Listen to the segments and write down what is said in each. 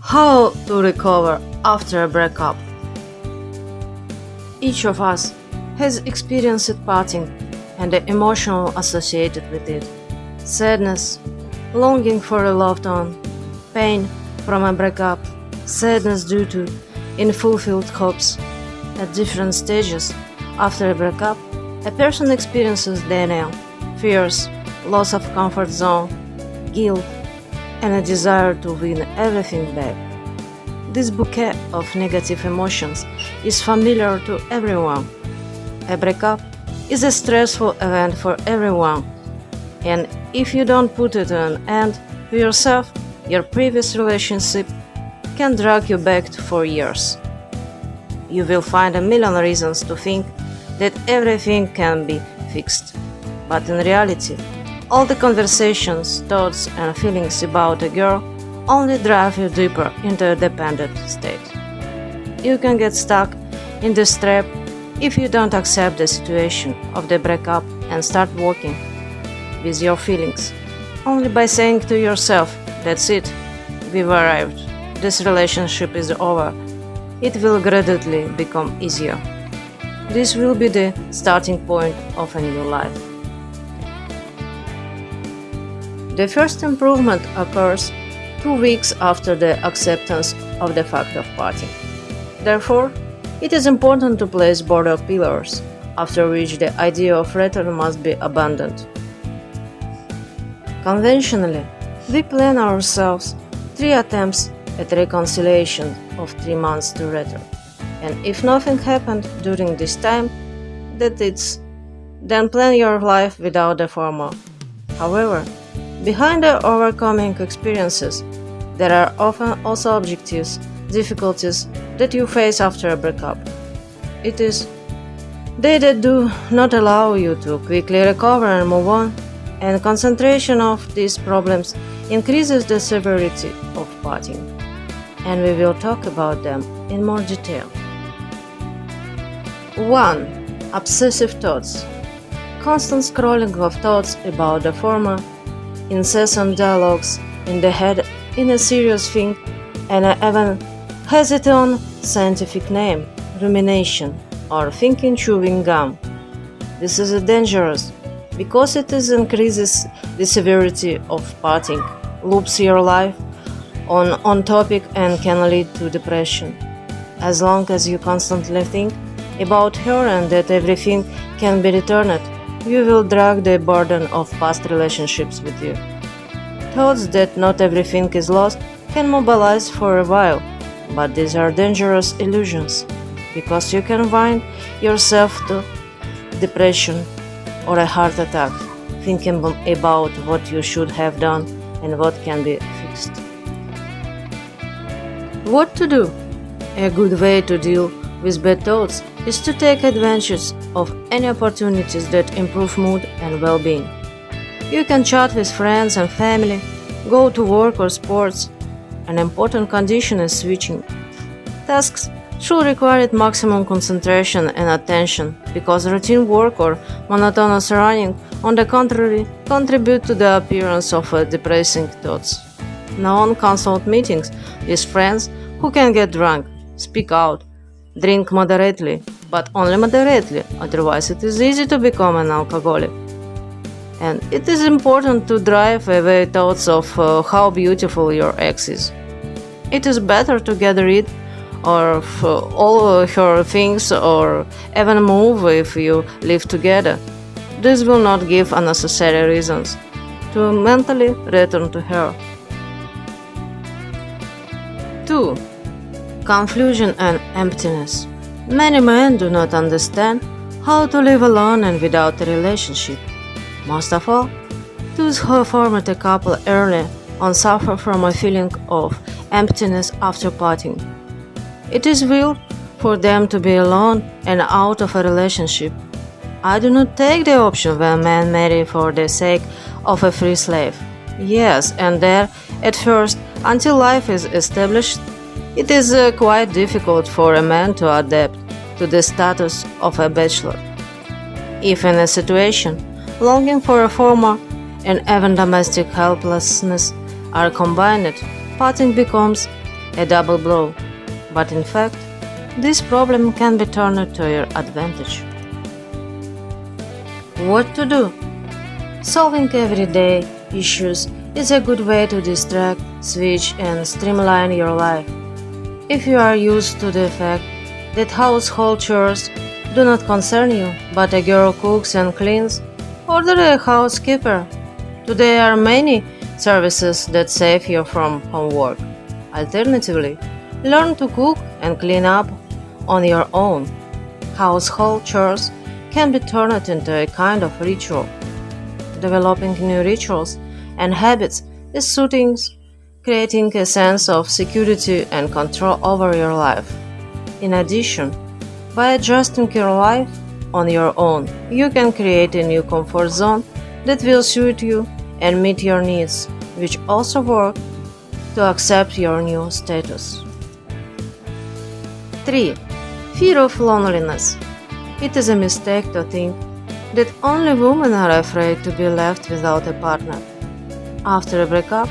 How to recover after a breakup? Each of us has experienced parting and the emotional associated with it. Sadness, longing for a loved one, pain from a breakup, sadness due to unfulfilled hopes. At different stages after a breakup, a person experiences denial, fears, loss of comfort zone, guilt, and a desire to win everything back. This bouquet of negative emotions is familiar to everyone. A breakup is a stressful event for everyone, and if you don't put it an end to yourself, your previous relationship can drag you back for years. You will find a million reasons to think that everything can be fixed, but in reality, all the conversations, thoughts, and feelings about a girl only drive you deeper into a dependent state. You can get stuck in this trap if you don't accept the situation of the breakup and start working with your feelings. Only by saying to yourself, "That's it, we've arrived, this relationship is over," it will gradually become easier. This will be the starting point of a new life. The first improvement occurs 2 weeks after the acceptance of the fact of parting. Therefore, it is important to place border pillars, after which the idea of return must be abandoned. Conventionally, we plan ourselves 3 attempts at reconciliation of 3 months to return, and if nothing happened during this time, then plan your life without the former. However, behind the overcoming experiences, there are often also objectives, difficulties that you face after a breakup. It is they that do not allow you to quickly recover and move on, and concentration of these problems increases the severity of parting, and we will talk about them in more detail. 1. Obsessive thoughts. Constant scrolling of thoughts about the former, incessant dialogues in the head in a serious thing, and even has its own scientific name, rumination, or thinking chewing gum. This is dangerous because it increases the severity of parting, loops your life on topic, and can lead to depression. As long as you constantly think about her and that everything can be returned, you will drag the burden of past relationships with you. Thoughts that not everything is lost can mobilize for a while, but these are dangerous illusions, because you can find yourself to depression or a heart attack, thinking about what you should have done and what can be fixed. What to do? A good way to deal with bad thoughts is to take advantage of any opportunities that improve mood and well-being. You can chat with friends and family, go to work or sports. An important condition is switching. Tasks should require maximum concentration and attention, because routine work or monotonous running, on the contrary, contribute to the appearance of depressing thoughts. Non-consult meetings with friends who can get drunk, speak out, drink moderately, but only moderately, otherwise it is easy to become an alcoholic. And it is important to drive away thoughts of how beautiful your ex is. It is better to get rid of all her things or even move if you live together. This will not give unnecessary reasons to mentally return to her. 2. Confusion and emptiness. Many men do not understand how to live alone and without a relationship. Most of all, those who formed a couple early on suffer from a feeling of emptiness after parting. It is will for them to be alone and out of a relationship. I do not take the option when men marry for the sake of a free slave. Yes, and there, at first, until life is established, it is quite difficult for a man to adapt to the status of a bachelor. If in a situation, longing for a former and even domestic helplessness are combined, parting becomes a double blow, but in fact, this problem can be turned to your advantage. What to do? Solving everyday issues is a good way to distract, switch, and streamline your life. If you are used to the fact that household chores do not concern you, but a girl cooks and cleans, order a housekeeper. Today are many services that save you from homework. Alternatively, learn to cook and clean up on your own. Household chores can be turned into a kind of ritual. Developing new rituals and habits is soothing, creating a sense of security and control over your life. In addition, by adjusting your life on your own, you can create a new comfort zone that will suit you and meet your needs, which also work to accept your new status. 3. Fear of loneliness. It is a mistake to think that only women are afraid to be left without a partner. After a breakup,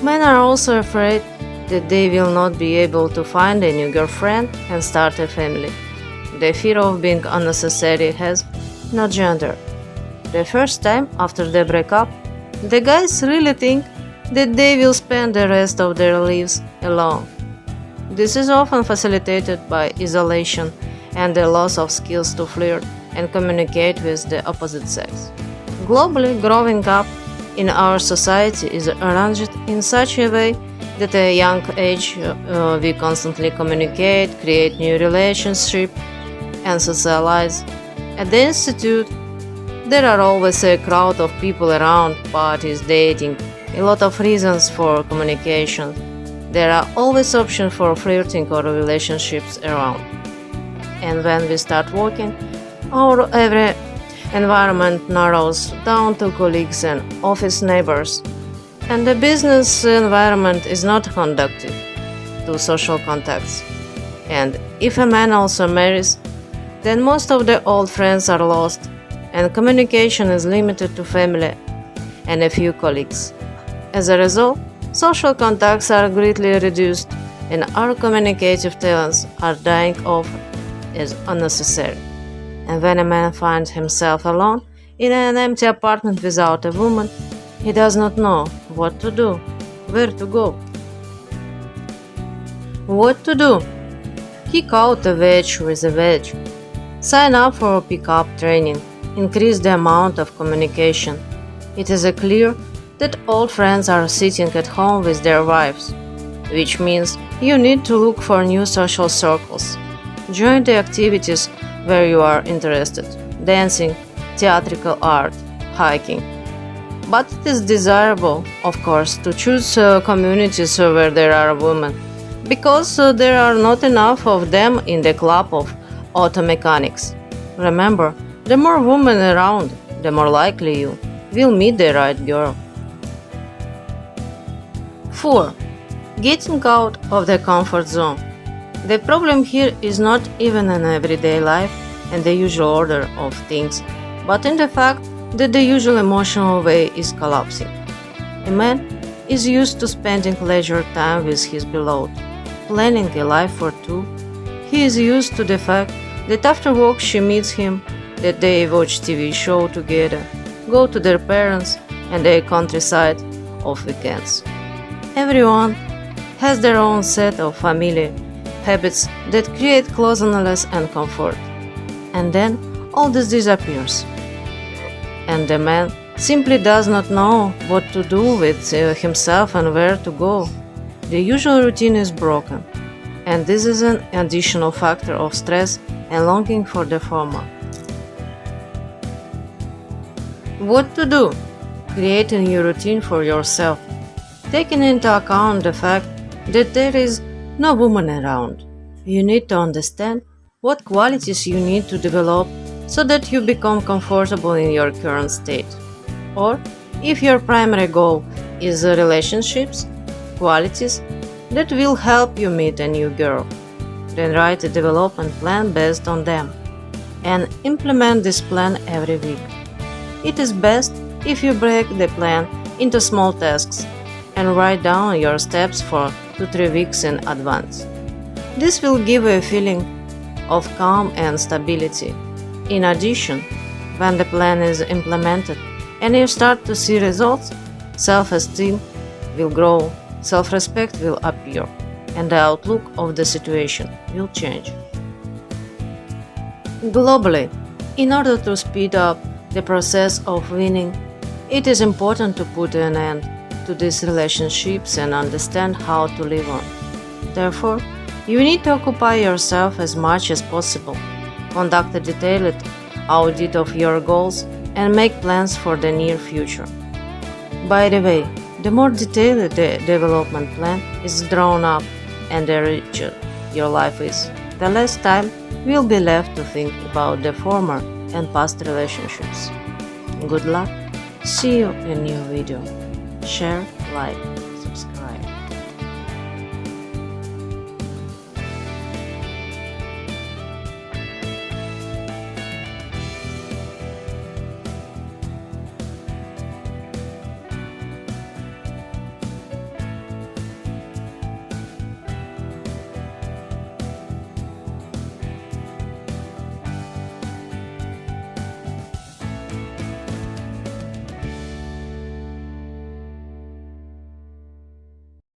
men are also afraid that they will not be able to find a new girlfriend and start a family. The fear of being unnecessary has no gender. The first time after the breakup, the guys really think that they will spend the rest of their lives alone. This is often facilitated by isolation and the loss of skills to flirt and communicate with the opposite sex. Globally, growing up in our society is arranged in such a way that at a young age we constantly communicate, create new relationships, and socialize. At the institute, there are always a crowd of people around, parties, dating, a lot of reasons for communication. There are always options for flirting or relationships around. And when we start working, our every environment narrows down to colleagues and office neighbors, and the business environment is not conducive to social contacts. And if a man also marries, then most of the old friends are lost, and communication is limited to family and a few colleagues. As a result, social contacts are greatly reduced, and our communicative talents are dying off as unnecessary. And when a man finds himself alone in an empty apartment without a woman, he does not know what to do, where to go. What to do? Kick out a wedge with a wedge. Sign up for pick-up training. Increase the amount of communication. It is clear that all friends are sitting at home with their wives, which means you need to look for new social circles. Join the activities where you are interested: dancing, theatrical art, hiking. But it is desirable, of course, to choose communities where there are women, because there are not enough of them in the club of auto mechanics. Remember, the more women around, the more likely you will meet the right girl. 4. Getting out of the comfort zone. The problem here is not even in everyday life and the usual order of things, but in the fact that the usual emotional way is collapsing. A man is used to spending leisure time with his beloved, planning a life for two. He is used to the fact that after work she meets him, that they watch TV show together, go to their parents and their countryside of weekends. Everyone has their own set of family habits that create closeness and comfort. And then all this disappears. And the man simply does not know what to do with himself and where to go. The usual routine is broken, and this is an additional factor of stress and longing for the former. What to do? Create a new routine for yourself, taking into account the fact that there is no woman around. You need to understand what qualities you need to develop so that you become comfortable in your current state. Or, if your primary goal is relationships, qualities that will help you meet a new girl, then write a development plan based on them and implement this plan every week. It is best if you break the plan into small tasks and write down your steps for to 3 weeks in advance. This will give you a feeling of calm and stability. In addition, when the plan is implemented and you start to see results, self-esteem will grow, self-respect will appear, and the outlook of the situation will change. Globally, in order to speed up the process of winning, it is important to put an end to these relationships and understand how to live on. Therefore, you need to occupy yourself as much as possible, conduct a detailed audit of your goals, and make plans for the near future. By the way, the more detailed the development plan is drawn up and the richer your life is, the less time will be left to think about the former and past relationships. Good luck, see you in new video. Share, like.